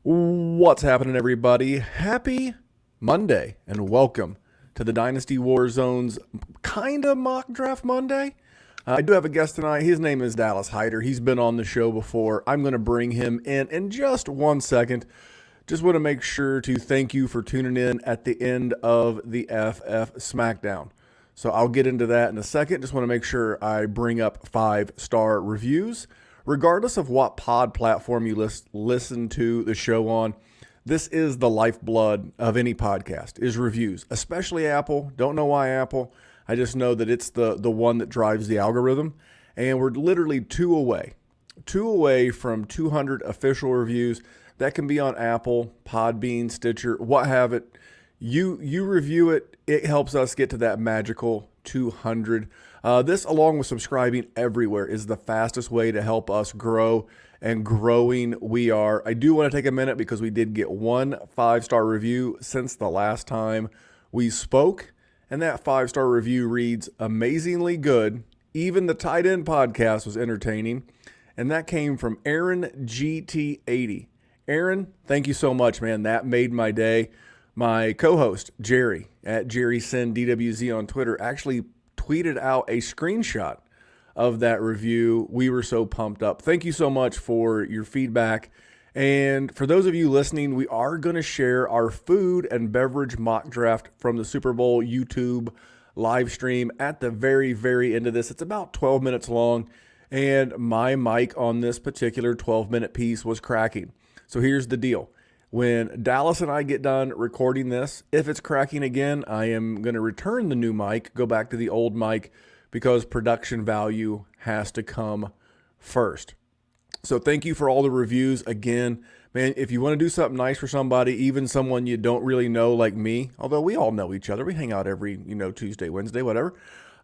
What's happening, everybody? Happy Monday, and welcome to the Dynasty Warzone's kind of mock draft Monday. I do have a guest tonight. His name is Dallas Hyder. He's been on the show before. I'm going to bring him in just 1 second. Just want to make sure to thank you for tuning in at the end of the FF SmackDown. So I'll get into that in a second. Just want to make sure I bring up 5-star reviews. Regardless of what pod platform you listen to the show on, this is the lifeblood of any podcast, is reviews, especially Apple. Don't know why Apple. I just know that it's the one that drives the algorithm. And we're literally two away from 200 official reviews. That can be on Apple, Podbean, Stitcher, what have it. You review it, it helps us get to that magical 200. This, along with subscribing everywhere, is the fastest way to help us grow, and growing we are. I do want to take a minute because we did get one 5-star review since the last time we spoke, and that 5-star review reads, amazingly good. Even the tight end podcast was entertaining, and that came from Aaron GT80. Aaron, thank you so much, man. That made my day. My co-host, Jerry, at JerrySendDWZ on Twitter, actually tweeted out a screenshot of that review. We were so pumped up. Thank you so much for your feedback. And for those of you listening, we are going to share our food and beverage mock draft from the Super Bowl YouTube live stream at the very, very end of this. It's about 12 minutes long, and my mic on this particular 12-minute piece was cracking. So here's the deal. When Dallas and I get done recording this, if it's cracking again, I am going to return the new mic, go back to the old mic, because production value has to come first. So thank you for all the reviews. Again, man, if you want to do something nice for somebody, even someone you don't really know like me, although we all know each other, we hang out every, Tuesday, Wednesday, whatever.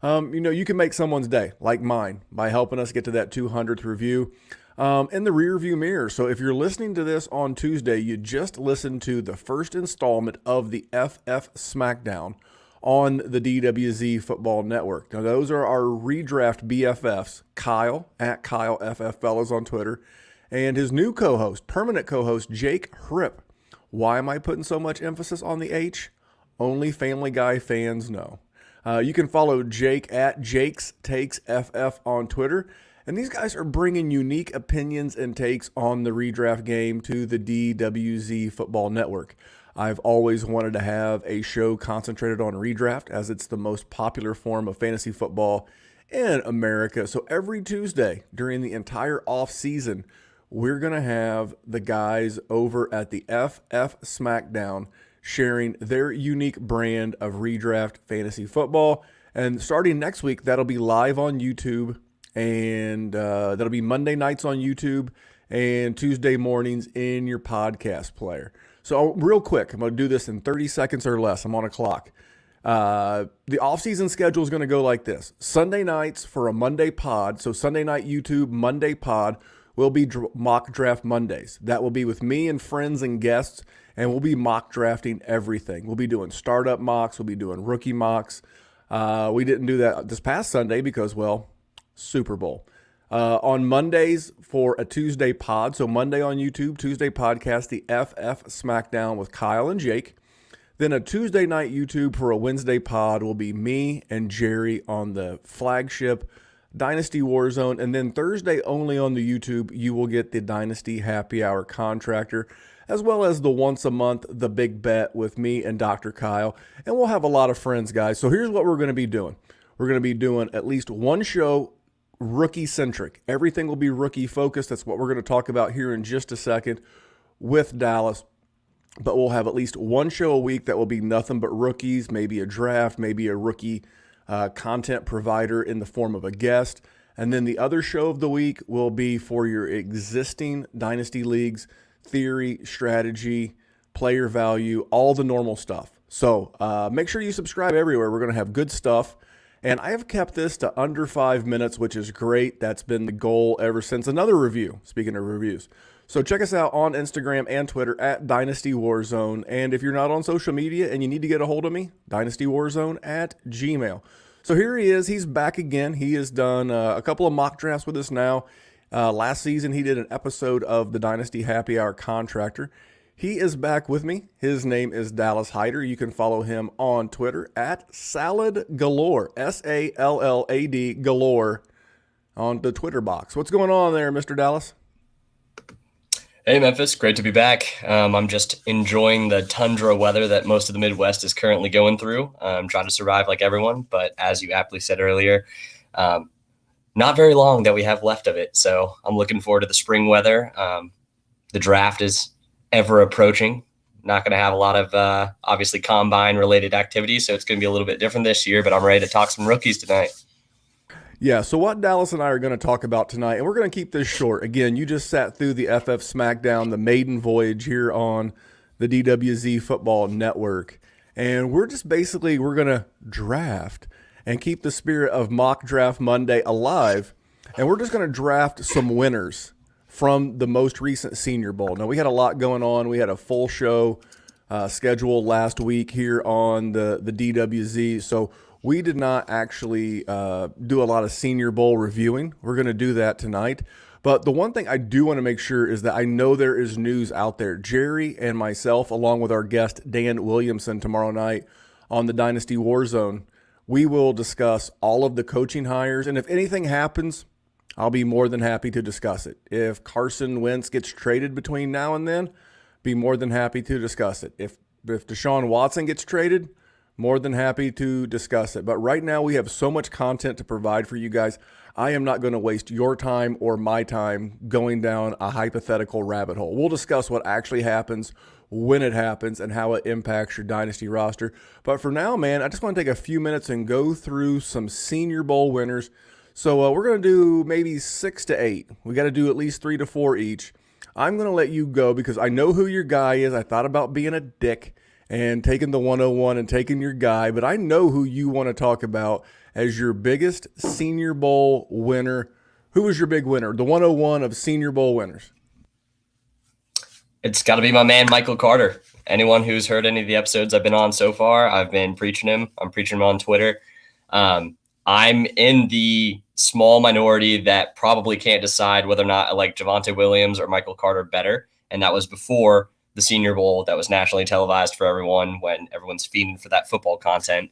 You can make someone's day like mine by helping us get to that 200th review. In the rear view mirror. So if you're listening to this on Tuesday, you just listened to the first installment of the FF SmackDown on the DWZ Football Network. Now, those are our redraft BFFs, Kyle, at KyleFFFellas on Twitter, and his new co-host, permanent co-host, Jake Hrip. Why am I putting so much emphasis on the H? Only Family Guy fans know. You can follow Jake at Jake's Takes FF on Twitter. And these guys are bringing unique opinions and takes on the redraft game to the DWZ Football Network. I've always wanted to have a show concentrated on redraft, as it's the most popular form of fantasy football in America. So every Tuesday during the entire off season, we're going to have the guys over at the FF SmackDown sharing their unique brand of redraft fantasy football. And starting next week, that'll be live on YouTube. And that'll be Monday nights on YouTube and Tuesday mornings in your podcast player. So real quick, I'm going to do this in 30 seconds or less. I'm on a clock. The off-season schedule is going to go like this. Sunday nights for a Monday pod. So Sunday night YouTube, Monday pod will be mock draft Mondays. That will be with me and friends and guests, and we'll be mock drafting everything. We'll be doing startup mocks. We'll be doing rookie mocks. We didn't do that this past Sunday because, well, Super Bowl. On Mondays for a Tuesday pod, so Monday on YouTube, Tuesday podcast, the FF SmackDown with Kyle and Jake. Then a Tuesday night YouTube for a Wednesday pod will be me and Jerry on the flagship Dynasty Warzone. And then Thursday only on the YouTube, you will get the Dynasty Happy Hour Contractor, as well as the once a month, The Big Bet with me and Dr. Kyle. And we'll have a lot of friends, guys. So here's what we're going to be doing. We're going to be doing at least one show rookie-centric. Everything will be rookie-focused. That's what we're going to talk about here in just a second with Dallas. But we'll have at least one show a week that will be nothing but rookies, maybe a draft, maybe a rookie content provider in the form of a guest. And then the other show of the week will be for your existing Dynasty leagues, theory, strategy, player value, all the normal stuff. So make sure you subscribe everywhere. We're going to have good stuff. And I have kept this to under 5 minutes, which is great. That's been the goal ever since. Another review, speaking of reviews. So check us out on Instagram and Twitter at Dynasty Warzone. And if you're not on social media and you need to get a hold of me, dynastywarzone@gmail.com. So here he is. He's back again. He has done a couple of mock drafts with us now. Last season, he did an episode of the Dynasty Happy Hour Contractor. He is back with me. His name is Dallas Hyder. You can follow him on Twitter at Salad Galore, SALLAD Galore, on the Twitter box. What's going on there, Mr. Dallas? Hey, Memphis. Great to be back. I'm just enjoying the tundra weather that most of the Midwest is currently going through. I'm trying to survive like everyone, but as you aptly said earlier, not very long that we have left of it. So I'm looking forward to the spring weather. The draft is ever approaching. Not going to have a lot of, obviously, combine-related activities, so it's going to be a little bit different this year, but I'm ready to talk some rookies tonight. Yeah, so what Dallas and I are going to talk about tonight, and we're going to keep this short. Again, you just sat through the FF Smackdown, the maiden voyage here on the DWZ Football Network, and we're going to draft and keep the spirit of Mock Draft Monday alive, and we're just going to draft some winners from the most recent Senior Bowl. Now, we had a lot going on. We had a full show scheduled last week here on the DWZ, so we did not actually do a lot of Senior Bowl reviewing. We're going to do that tonight. But the one thing I do want to make sure is that I know there is news out there. Jerry and myself, along with our guest Dan Williamson tomorrow night on the Dynasty Warzone, we will discuss all of the coaching hires. And if anything happens, I'll be more than happy to discuss it. If Carson Wentz gets traded between now and then, be more than happy to discuss it. If Deshaun Watson gets traded, more than happy to discuss it. But right now we have so much content to provide for you guys. I am not going to waste your time or my time going down a hypothetical rabbit hole. We'll discuss what actually happens, when it happens, and how it impacts your Dynasty roster. But for now, man, I just want to take a few minutes and go through some Senior Bowl winners. So we're going to do maybe 6 to 8. We got to do at least 3 to 4 each. I'm going to let you go because I know who your guy is. I thought about being a dick and taking the 101 and taking your guy, but I know who you want to talk about as your biggest Senior Bowl winner. Who was your big winner? The 101 of Senior Bowl winners. It's got to be my man, Michael Carter. Anyone who's heard any of the episodes I've been on so far, I've been preaching him. I'm preaching him on Twitter. I'm in the small minority that probably can't decide whether or not I like Javonte Williams or Michael Carter better, and that was before the Senior Bowl that was nationally televised for everyone when everyone's fiending for that football content.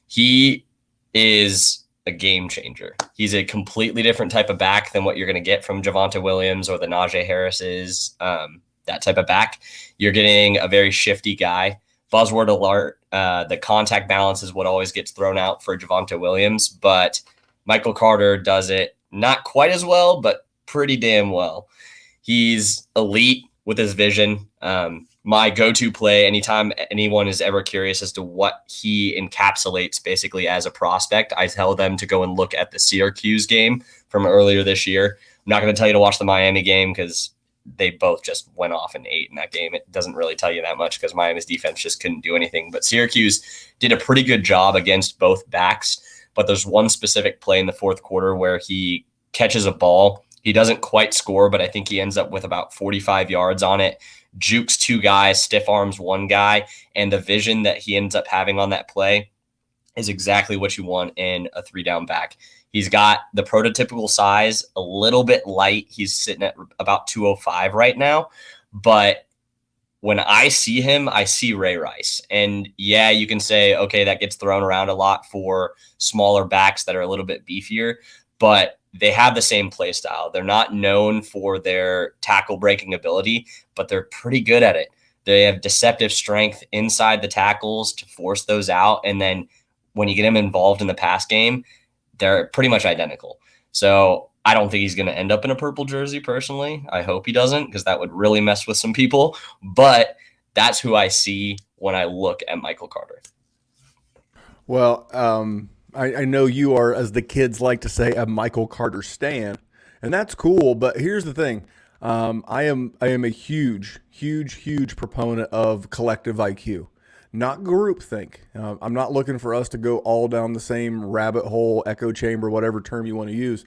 He is a game changer. He's a completely different type of back than what you're going to get from Javonte Williams or the Najee Harris's, that type of back. You're getting a very shifty guy. Buzzword alert, the contact balance is what always gets thrown out for Javonte Williams, but Michael Carter does it not quite as well, but pretty damn well. He's elite with his vision. My go-to play anytime anyone is ever curious as to what he encapsulates basically as a prospect, I tell them to go and look at the Syracuse game from earlier this year. I'm not going to tell you to watch the Miami game because they both just went off and ate in that game. It doesn't really tell you that much because Miami's defense just couldn't do anything. But Syracuse did a pretty good job against both backs. But there's one specific play in the fourth quarter where he catches a ball. He doesn't quite score, but I think he ends up with about 45 yards on it, jukes 2 guys, stiff arms 1 guy, and the vision that he ends up having on that play is exactly what you want in a 3-down back. He's got the prototypical size, a little bit light. He's sitting at about 205 right now, but when I see him, I see Ray Rice. And yeah, you can say, okay, that gets thrown around a lot for smaller backs that are a little bit beefier, but they have the same play style. They're not known for their tackle breaking ability, but they're pretty good at it. They have deceptive strength inside the tackles to force those out. And then when you get them involved in the pass game, they're pretty much identical. So I don't think he's going to end up in a purple jersey personally. I hope he doesn't because that would really mess with some people. But that's who I see when I look at Michael Carter. Well, I know you are, as the kids like to say, a Michael Carter stan, and that's cool. But here's the thing: I am a huge proponent of collective IQ, not groupthink. I'm not looking for us to go all down the same rabbit hole, echo chamber, whatever term you want to use.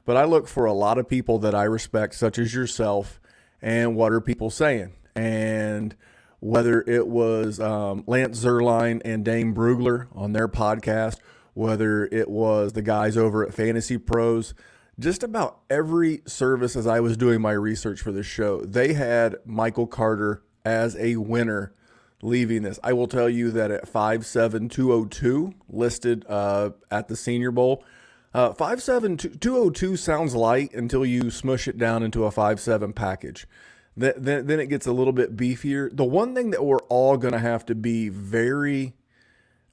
But I look for a lot of people that I respect, such as yourself, and what are people saying, and whether it was Lance Zierlein and Dane Brugler on their podcast, whether it was the guys over at Fantasy Pros, just about every service as I was doing my research for this show, they had Michael Carter as a winner leaving this. I will tell you that at 5'7", listed at the Senior Bowl, 5'7", sounds light until you smush it down into a 5'7" package. Then it gets a little bit beefier. The one thing that we're all going to have to be very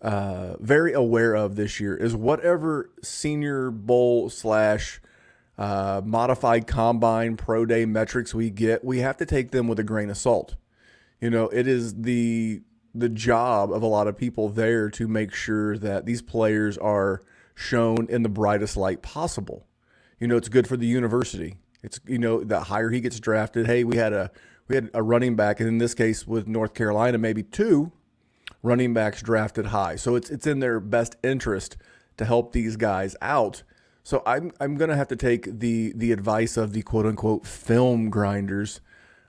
aware of this year is whatever Senior Bowl slash modified combine pro day metrics we get, we have to take them with a grain of salt. You know, it is the job of a lot of people there to make sure that these players are shown in the brightest light possible. You know, it's good for the university. It's, you know, the higher he gets drafted. Hey, we had a running back, and in this case with North Carolina, maybe 2 running backs drafted high. So it's in their best interest to help these guys out. So I'm going to have to take the advice of the quote unquote film grinders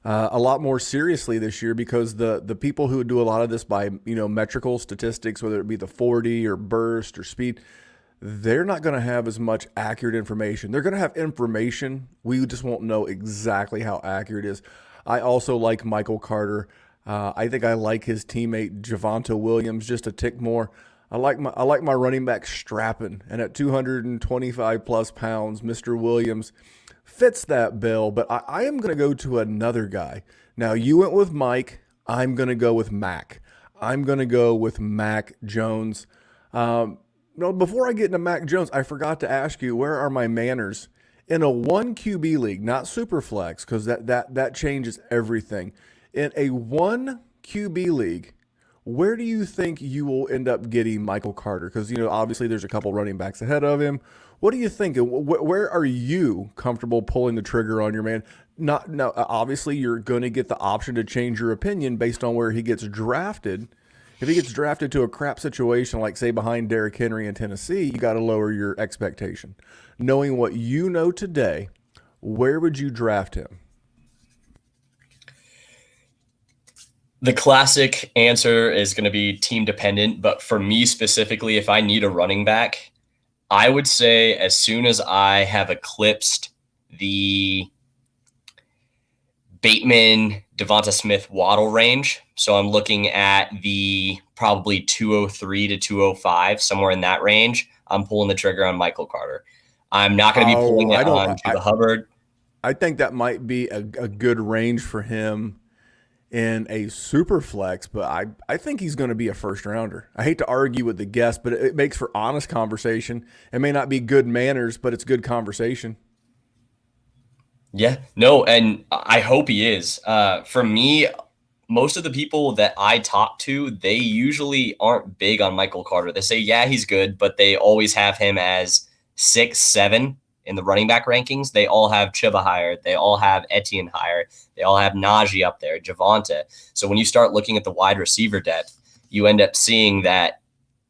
a lot more seriously this year, because the people who do a lot of this by, you know, metrical statistics, whether it be the 40 or burst or speed, they're not going to have as much accurate information. They're going to have information. We just won't know exactly how accurate it is. I also like Michael Carter. I think I like his teammate Javonte Williams just a tick more. I like my running back strapping, and at 225 plus pounds, Mr. Williams fits that bill. But I am going to go to another guy. Now, you went with Mike. I'm going to go with Mac. I'm going to go with Mac Jones. No, before I get into Mac Jones, I forgot to ask you, where are my manners? In a 1 QB league, not super flex, because that changes everything. In a 1 QB league, where do you think you will end up getting Michael Carter? Because, you know, obviously there's a couple running backs ahead of him. What do you think? Where are you comfortable pulling the trigger on your man? Now, obviously you're going to get the option to change your opinion based on where he gets drafted. If he gets drafted to a crap situation, like say behind Derrick Henry in Tennessee, you got to lower your expectation. Knowing what you know today, where would you draft him? The classic answer is going to be team dependent, but for me specifically, if I need a running back, I would say as soon as I have eclipsed the Bateman, Devonta Smith, Waddle range, so I'm looking at the probably 203 to 205, somewhere in that range, I'm pulling the trigger on Michael Carter. I'm not going to be pulling it on Chuba Hubbard. I think that might be a good range for him in a super flex, but I think he's going to be a first rounder. I hate to argue with the guest, but it makes for honest conversation. It may not be good manners, but it's good conversation. Yeah, no, and I hope he is. For me, most of the people that I talk to, they usually aren't big on Michael Carter. They say, yeah, he's good, but they always have him as 6, 7 in the running back rankings. They all have Chuba higher. They all have Etienne higher. They all have Najee up there, Javonte. So when you start looking at the wide receiver depth, you end up seeing that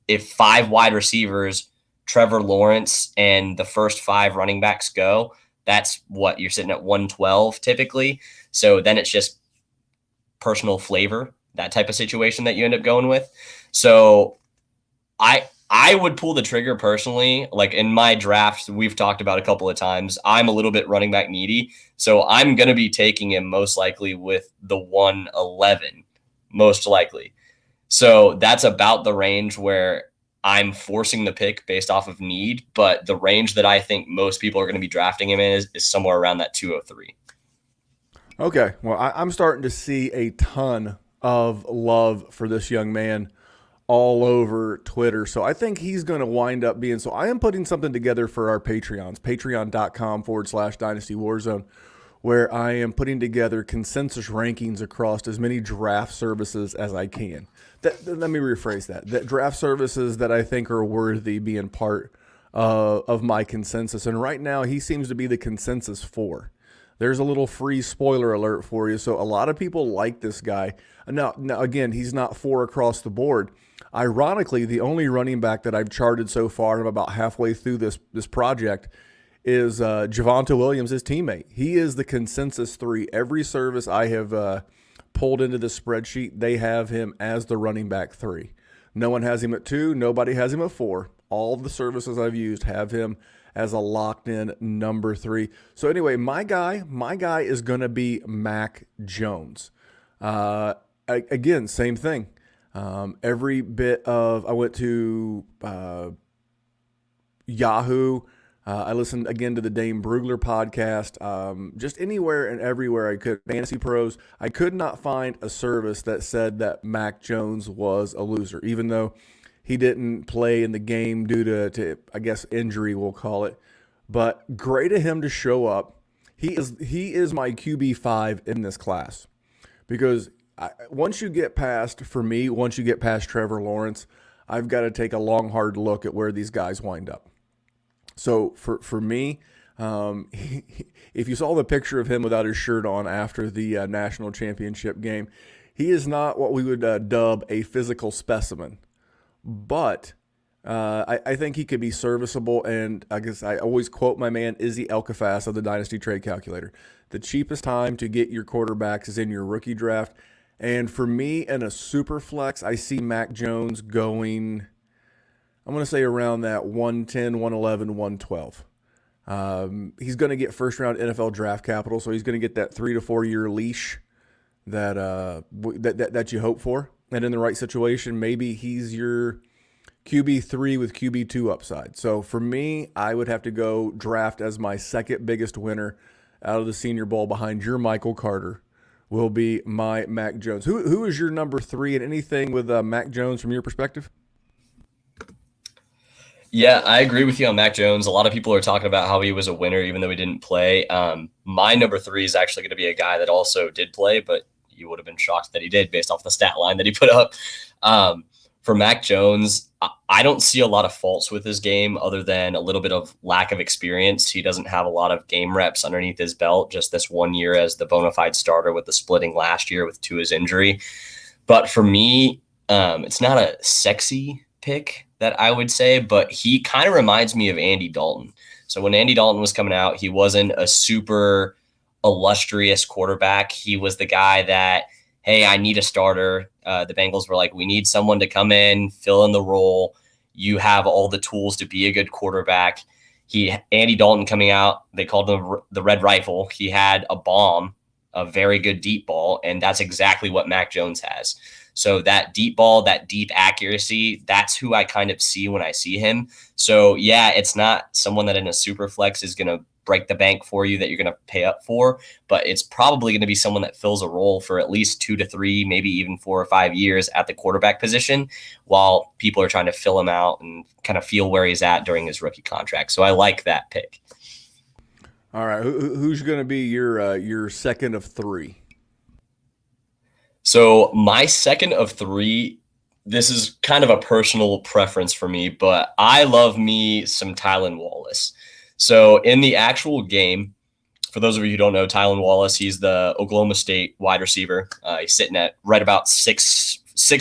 if 5 wide receivers, Trevor Lawrence, and the first 5 running backs go, that's what you're sitting at 112 typically. So then it's just personal flavor, that type of situation that you end up going with. So I would pull the trigger personally. Like in my draft, we've talked about a couple of times, I'm a little bit running back needy. So I'm going to be taking him most likely with the 111, most likely. So that's about the range where I'm forcing the pick based off of need. But the range that I think most people are going to be drafting him in is somewhere around that 203. Okay. Well, I'm starting to see a ton of love for this young man all over Twitter. So I think he's going to wind up being, so I am putting something together for our Patreons, patreon.com/Dynasty Warzone, where I am putting together consensus rankings across as many draft services as I can. Let me rephrase that draft services that I think are worthy being part of my consensus. And right now he seems to be the consensus 4. There's a little free spoiler alert for you. So a lot of people like this guy. Now again, he's not 4 across the board. Ironically, the only running back that I've charted so far, and I'm about halfway through this project, is Javonte Williams, his teammate. He is the consensus 3. Every service I have pulled into the spreadsheet, they have him as the running back 3. No one has him at 2. Nobody has him at 4. All of the services I've used have him as a locked in number 3. So anyway, my guy is going to be Mac Jones. Again, same thing. Every bit of, I went to Yahoo. I listened again to the Dane Brugler podcast. Just anywhere and everywhere I could. Fantasy Pros. I could not find a service that said that Mac Jones was a loser, even though he didn't play in the game due to I guess injury, we'll call it. But great of him to show up. He is my QB5 in this class, because once you get past Trevor Lawrence, I've got to take a long, hard look at where these guys wind up. So for me, if you saw the picture of him without his shirt on after the national championship game, he is not what we would dub a physical specimen. But I think he could be serviceable, and I guess I always quote my man Izzy Elkafas of the Dynasty Trade Calculator. The cheapest time to get your quarterbacks is in your rookie draft. And for me, in a super flex, I see Mac Jones going, I'm going to say around that 110, 111, 112. He's going to get first-round NFL draft capital, so he's going to get that 3 to 4 year leash that you hope for. And in the right situation, maybe he's your QB3 with QB2 upside. So for me, I would have to go draft as my second biggest winner out of the Senior Bowl behind your Michael Carter will be my Mac Jones. Who is your number 3, and anything with Mac Jones from your perspective? Yeah, I agree with you on Mac Jones. A lot of people are talking about how he was a winner even though he didn't play. My number 3 is actually going to be a guy that also did play, but you would have been shocked that he did based off the stat line that he put up. For Mac Jones, I don't see a lot of faults with his game other than a little bit of lack of experience. He doesn't have a lot of game reps underneath his belt, just this 1 year as the bona fide starter with the splitting last year with Tua's injury. But for me, it's not a sexy pick that I would say, but he kind of reminds me of Andy Dalton. So when Andy Dalton was coming out, he wasn't a super illustrious quarterback. He was the guy that, hey, I need a starter. The Bengals were like, we need someone to come in, fill in the role. You have all the tools to be a good quarterback. Andy Dalton coming out, they called him the Red Rifle. He had a bomb, a very good deep ball, and that's exactly what Mac Jones has. So that deep ball, that deep accuracy, that's who I kind of see when I see him. So yeah, it's not someone that in a super flex is going to break the bank for you that you're going to pay up for, but it's probably going to be someone that fills a role for at least 2 to 3, maybe even 4 or 5 years at the quarterback position while people are trying to fill him out and kind of feel where he's at during his rookie contract. So I like that pick. All right. Who's going to be your second of 3? So my second of 3, this is kind of a personal preference for me, but I love me some Tylan Wallace. So in the actual game, for those of you who don't know, Tylan Wallace, he's the Oklahoma State wide receiver. He's sitting at right about 6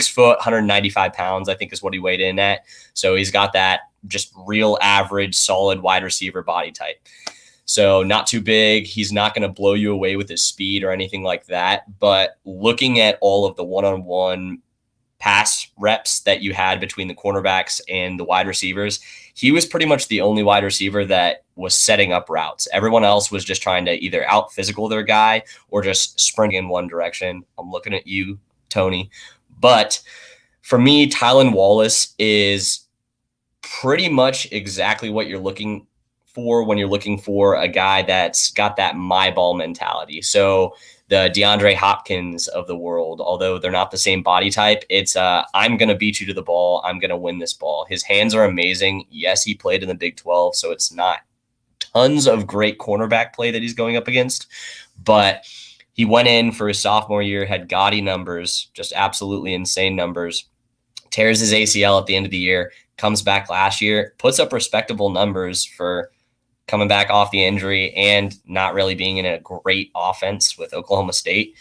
foot, 195 pounds, I think is what he weighed in at. So he's got that just real average, solid wide receiver body type. So not too big. He's not going to blow you away with his speed or anything like that. But looking at all of the one-on-one pass reps that you had between the cornerbacks and the wide receivers, he was pretty much the only wide receiver that was setting up routes. Everyone else was just trying to either out physical their guy or just sprint in one direction. I'm looking at you, Tony. But for me, Tylan Wallace is pretty much exactly what you're looking for when you're looking for a guy that's got that my ball mentality. So the DeAndre Hopkins of the world, although they're not the same body type, it's I'm going to beat you to the ball. I'm going to win this ball. His hands are amazing. Yes, he played in the Big 12, so it's not tons of great cornerback play that he's going up against, but he went in for his sophomore year, had gaudy numbers, just absolutely insane numbers, tears his ACL at the end of the year, comes back last year, puts up respectable numbers for coming back off the injury and not really being in a great offense with Oklahoma State.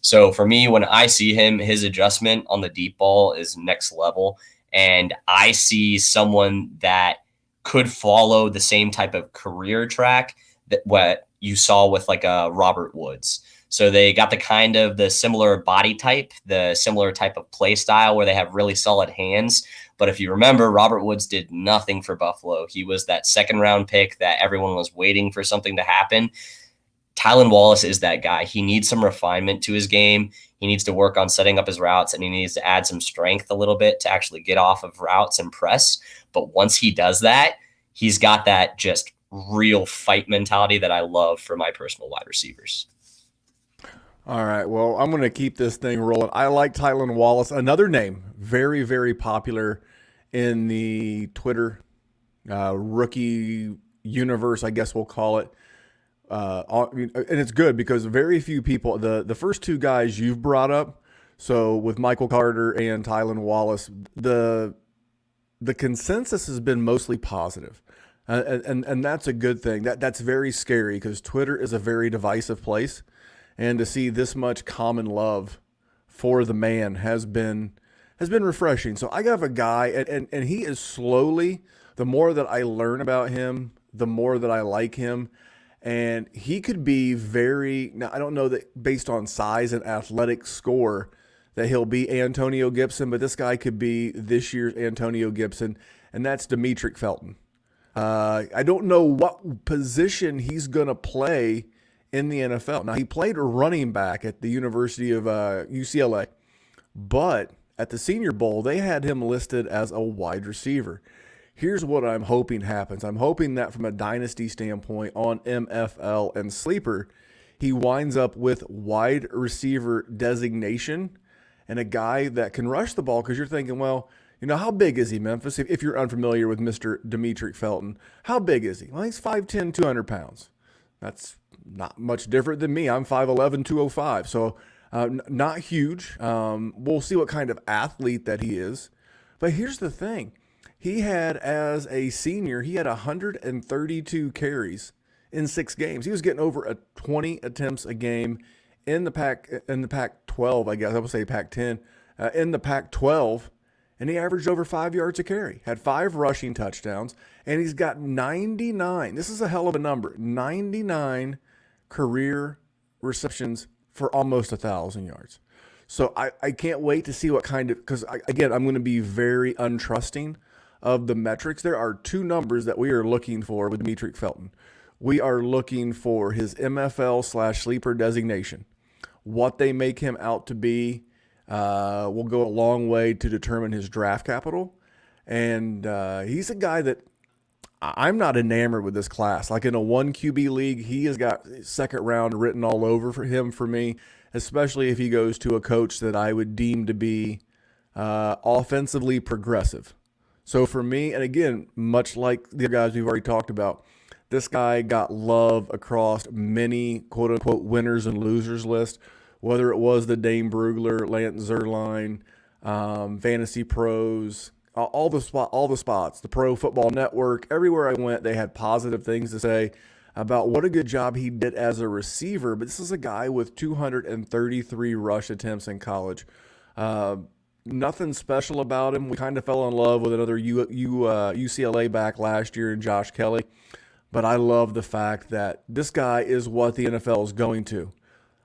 So for me, when I see him, his adjustment on the deep ball is next level. And I see someone that could follow the same type of career track that what you saw with like a Robert Woods. So they got the similar body type, the similar type of play style where they have really solid hands, But if you remember, Robert Woods did nothing for Buffalo. He was that second round pick that everyone was waiting for something to happen. Tylan Wallace is that guy. He needs some refinement to his game. He needs to work on setting up his routes, and he needs to add some strength a little bit to actually get off of routes and press. But once he does that, he's got that just real fight mentality that I love for my personal wide receivers. All right, well, I'm going to keep this thing rolling. I like Tylan Wallace, another name, very, very popular in the Twitter rookie universe, I guess we'll call it. And it's good because very few people, the first two guys you've brought up, so with Michael Carter and Tylan Wallace, the consensus has been mostly positive. And that's a good thing. That's very scary because Twitter is a very divisive place. And to see this much common love for the man has been refreshing. So I have a guy, and he is slowly, the more that I learn about him, the more that I like him. And he could be now I don't know that based on size and athletic score that he'll be Antonio Gibson, but this guy could be this year's Antonio Gibson, and that's Demetric Felton. I don't know what position he's going to play in the NFL. Now, he played running back at the University of UCLA, but at the Senior Bowl, they had him listed as a wide receiver. Here's what I'm hoping happens. I'm hoping that from a dynasty standpoint on MFL and Sleeper, he winds up with wide receiver designation and a guy that can rush the ball because you're thinking, well, how big is he, Memphis? If you're unfamiliar with Mr. Demetric Felton, how big is he? Well, he's 5'10", 200 pounds. That's not much different than me. I'm 5'11", 205. So not huge. We'll see what kind of athlete that he is. But here's the thing. He had, as a senior, he had 132 carries in 6 games. He was getting over 20 attempts a game in the Pac-12, I guess. I would say Pac-10. In the Pac-12, and he averaged over 5 yards a carry. Had 5 rushing touchdowns, and he's got 99. This is a hell of a number. 99 career receptions for almost 1,000 yards. So I can't wait to see what kind of, because again, I'm going to be very untrusting of the metrics. There are 2 numbers that we are looking for with Demetric Felton. We are looking for his MFL/sleeper designation. What they make him out to be will go a long way to determine his draft capital. And he's a guy that I'm not enamored with this class. Like in a 1 QB league, he has got second round written all over for me, especially if he goes to a coach that I would deem to be offensively progressive. So for me, and again, much like the guys we've already talked about, this guy got love across many quote-unquote winners and losers list, whether it was the Dane Brugler, Lance Zierlein, Fantasy Pros, all the spots, the Pro Football Network, everywhere I went, they had positive things to say about what a good job he did as a receiver. But this is a guy with 233 rush attempts in college. Nothing special about him. We kind of fell in love with another UCLA back last year in Josh Kelly. But I love the fact that this guy is what the NFL is going to.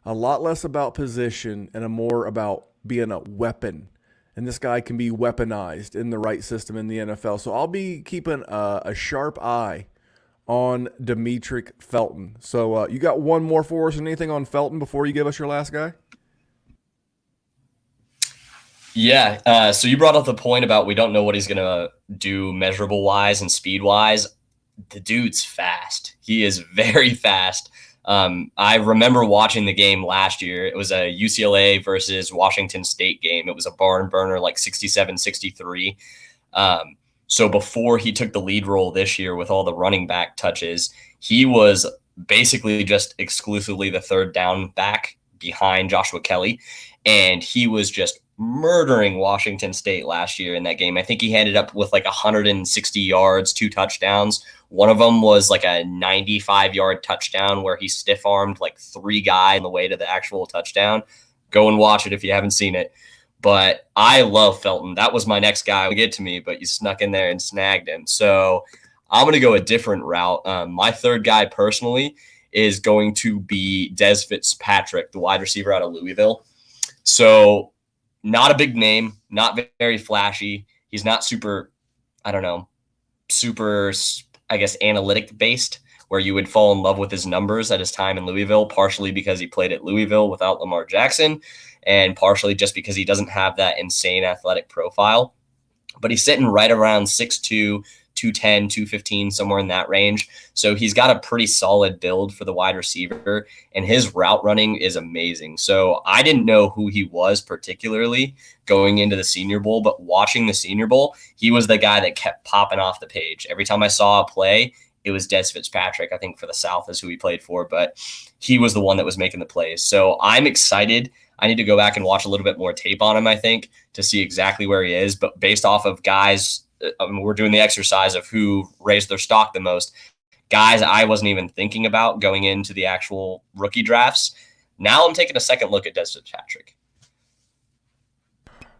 A lot less about position and a more about being a weapon. And this guy can be weaponized in the right system in the NFL. So I'll be keeping a sharp eye on Demetric Felton. So you got one more for us? Anything on Felton before you give us your last guy? Yeah. So you brought up the point about we don't know what he's going to do measurable wise and speed wise. The dude's fast. He is very fast. I remember watching the game last year. It was a UCLA versus Washington State game. It was a barn burner, like 67-63. So before he took the lead role this year with all the running back touches, he was basically just exclusively the third down back behind Joshua Kelly. And he was just murdering Washington State last year in that game. I think he ended up with like 160 yards, 2 touchdowns. One of them was like a 95-yard touchdown where he stiff-armed like 3 guys on the way to the actual touchdown. Go and watch it if you haven't seen it. But I love Felton. That was my next guy to get to me, but you snuck in there and snagged him. So I'm going to go a different route. My third guy personally is going to be Des Fitzpatrick, the wide receiver out of Louisville. So not a big name, not very flashy. He's not super, I don't know, super, I guess, analytic based, where you would fall in love with his numbers at his time in Louisville, partially because he played at Louisville without Lamar Jackson, and partially just because he doesn't have that insane athletic profile. But he's sitting right around 6'2", 210, 215, somewhere in that range. So he's got a pretty solid build for the wide receiver, and his route running is amazing. So I didn't know who he was particularly going into the Senior Bowl, but watching the Senior Bowl, he was the guy that kept popping off the page. Every time I saw a play, it was Des Fitzpatrick, I think for the South is who he played for, but he was the one that was making the plays. So I'm excited. I need to go back and watch a little bit more tape on him, I think, to see exactly where he is. But based off of guys, we're doing the exercise of who raised their stock the most. Guys I wasn't even thinking about going into the actual rookie drafts. Now I'm taking a second look at Des Fitzpatrick.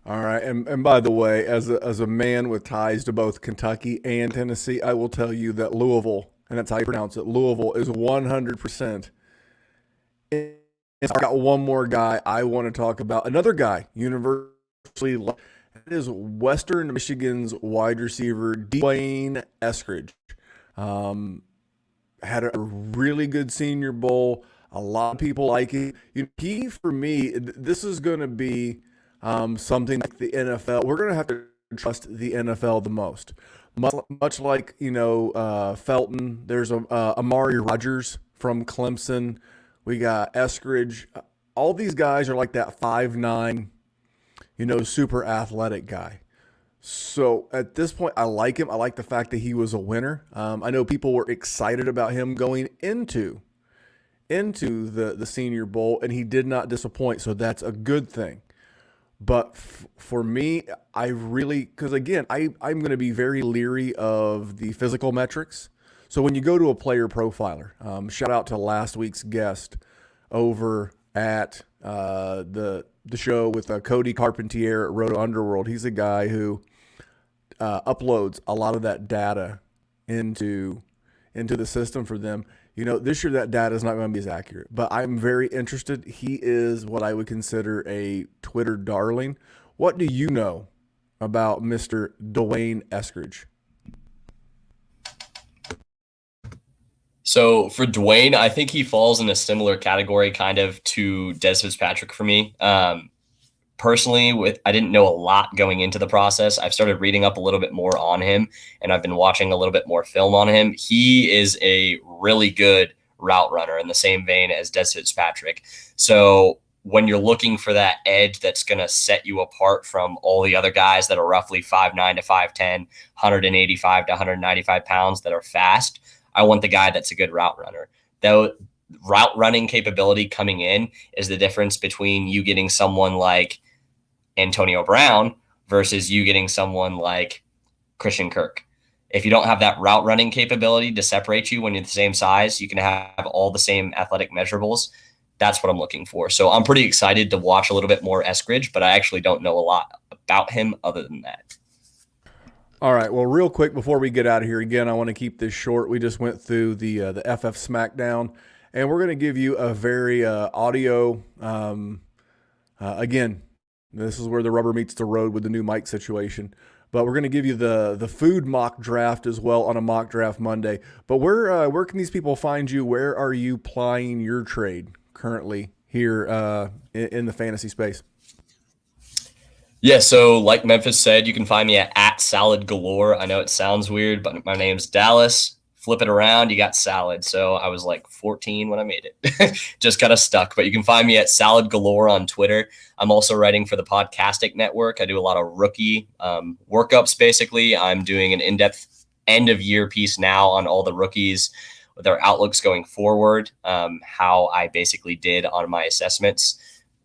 All right, and by the way, as a man with ties to both Kentucky and Tennessee, I will tell you that Louisville, and that's how you pronounce it, Louisville is 100%. I got one more guy I want to talk about. Another guy, universally loved. It is Western Michigan's wide receiver, Dwayne Eskridge. Had a really good Senior Bowl. A lot of people like it. He, for me, this is going to be something like the NFL. We're going to have to trust the NFL the most. Much like, Felton. There's Amari Rodgers from Clemson. We got Eskridge. All these guys are like that 5'9", super athletic guy. So at this point, I like him. I like the fact that he was a winner. I know people were excited about him going into the Senior Bowl, and he did not disappoint. So that's a good thing. But for me, I really, because again, I'm going to be very leery of the physical metrics. So when you go to a player profiler, shout out to last week's guest over at the show with Cody Carpentier at Roto Underworld. He's a guy who uploads a lot of that data into the system for them. This year that data is not going to be as accurate, but I'm very interested. He is what I would consider a Twitter darling. What do you know about Mr. Dwayne Eskridge? So for Dwayne, I think he falls in a similar category kind of to Des Fitzpatrick for me. Personally, I didn't know a lot going into the process. I've started reading up a little bit more on him, and I've been watching a little bit more film on him. He is a really good route runner in the same vein as Des Fitzpatrick. So when you're looking for that edge that's going to set you apart from all the other guys that are roughly 5'9" to 5'10", 185 to 195 pounds that are fast, I want the guy that's a good route runner. Though route running capability coming in is the difference between you getting someone like Antonio Brown versus you getting someone like Christian Kirk. If you don't have that route running capability to separate you when you're the same size, you can have all the same athletic measurables. That's what I'm looking for. So I'm pretty excited to watch a little bit more Eskridge, but I actually don't know a lot about him other than that. All right. Well, real quick before we get out of here, again, I want to keep this short. We just went through the FF Smackdown, and we're going to give you a very audio. Again, this is where the rubber meets the road with the new mic situation. But we're going to give you the food mock draft as well on a mock draft Monday. But where can these people find you? Where are you plying your trade currently here in the fantasy space? Yeah, so like Memphis said, you can find me at Salad Galore. I know it sounds weird, but my name's Dallas. Flip it around, you got Salad. So I was like 14 when I made it. Just kind of stuck. But you can find me at Salad Galore on Twitter. I'm also writing for the Podcastic Network. I do a lot of rookie workups, basically. I'm doing an in-depth end-of-year piece now on all the rookies, their outlooks going forward, how I basically did on my assessments.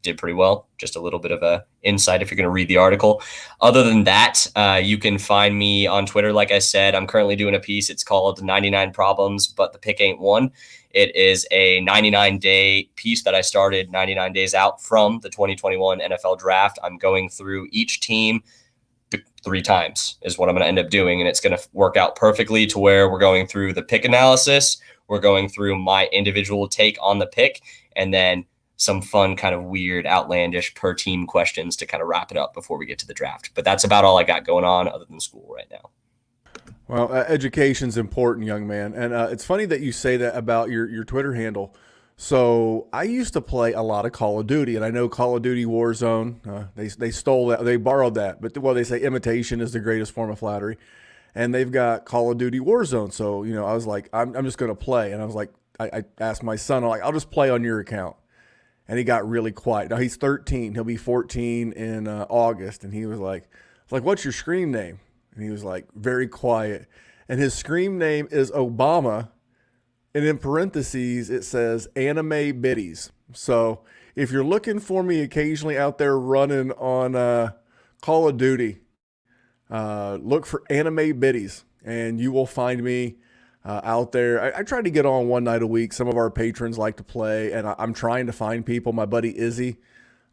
Did pretty well. Just a little bit of a insight if you're going to read the article. Other than that, you can find me on Twitter. Like I said, I'm currently doing a piece. It's called 99 Problems, but the pick ain't one. It is a 99-day piece that I started 99 days out from the 2021 NFL draft. I'm going through each team 3 times is what I'm going to end up doing. And it's going to work out perfectly to where we're going through the pick analysis. We're going through my individual take on the pick, and then some fun, kind of weird, outlandish per team questions to kind of wrap it up before we get to the draft. But that's about all I got going on other than school right now. Well, education's important, young man. And it's funny that you say that about your Twitter handle. So I used to play a lot of Call of Duty, and I know Call of Duty Warzone, they stole that, they borrowed that. But, well, they say imitation is the greatest form of flattery. And they've got Call of Duty Warzone. So, I was like, I'm just going to play. And I was like, I asked my son, I'm like, I'll just play on your account. And he got really quiet. Now he's 13. He'll be 14 in August. And he was like, what's your screen name? And he was like, very quiet. And his screen name is Obama. And in parentheses, it says anime biddies. So if you're looking for me occasionally out there running on Call of Duty, look for anime biddies and you will find me out there. I try to get on one night a week. Some of our patrons like to play, and I'm trying to find people. My buddy Izzy,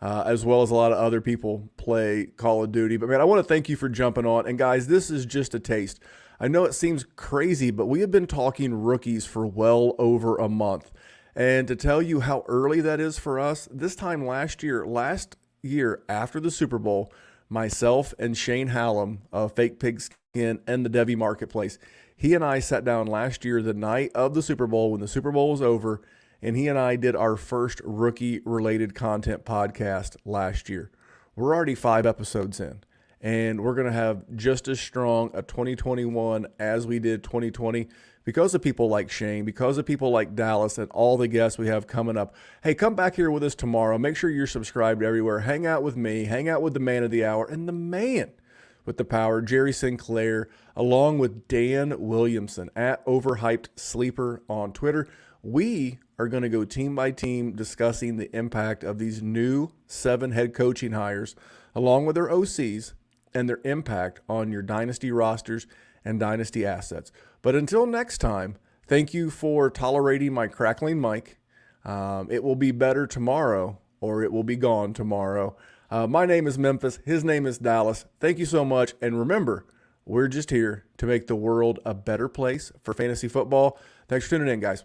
as well as a lot of other people, play Call of Duty. But, man, I want to thank you for jumping on. And, guys, this is just a taste. I know it seems crazy, but we have been talking rookies for well over a month. And to tell you how early that is for us, this time last year after the Super Bowl, myself and Shane Hallam of Fake Pigskin and the Devy Marketplace, he and I sat down last year the night of the Super Bowl when the Super Bowl was over, and he and I did our first rookie-related content podcast last year. We're already 5 episodes in, and we're going to have just as strong a 2021 as we did 2020 because of people like Shane, because of people like Dallas, and all the guests we have coming up. Hey, come back here with us tomorrow. Make sure you're subscribed everywhere. Hang out with me. Hang out with the man of the hour and the man with the power, Jerry Sinclair, along with Dan Williamson at Overhyped Sleeper on Twitter. We are going to go team by team discussing the impact of these new 7 head coaching hires, along with their OCs, and their impact on your dynasty rosters and dynasty assets. But until next time, thank you for tolerating my crackling mic. It will be better tomorrow, or it will be gone tomorrow. My name is Memphis. His name is Dallas. Thank you so much. And remember, we're just here to make the world a better place for fantasy football. Thanks for tuning in, guys.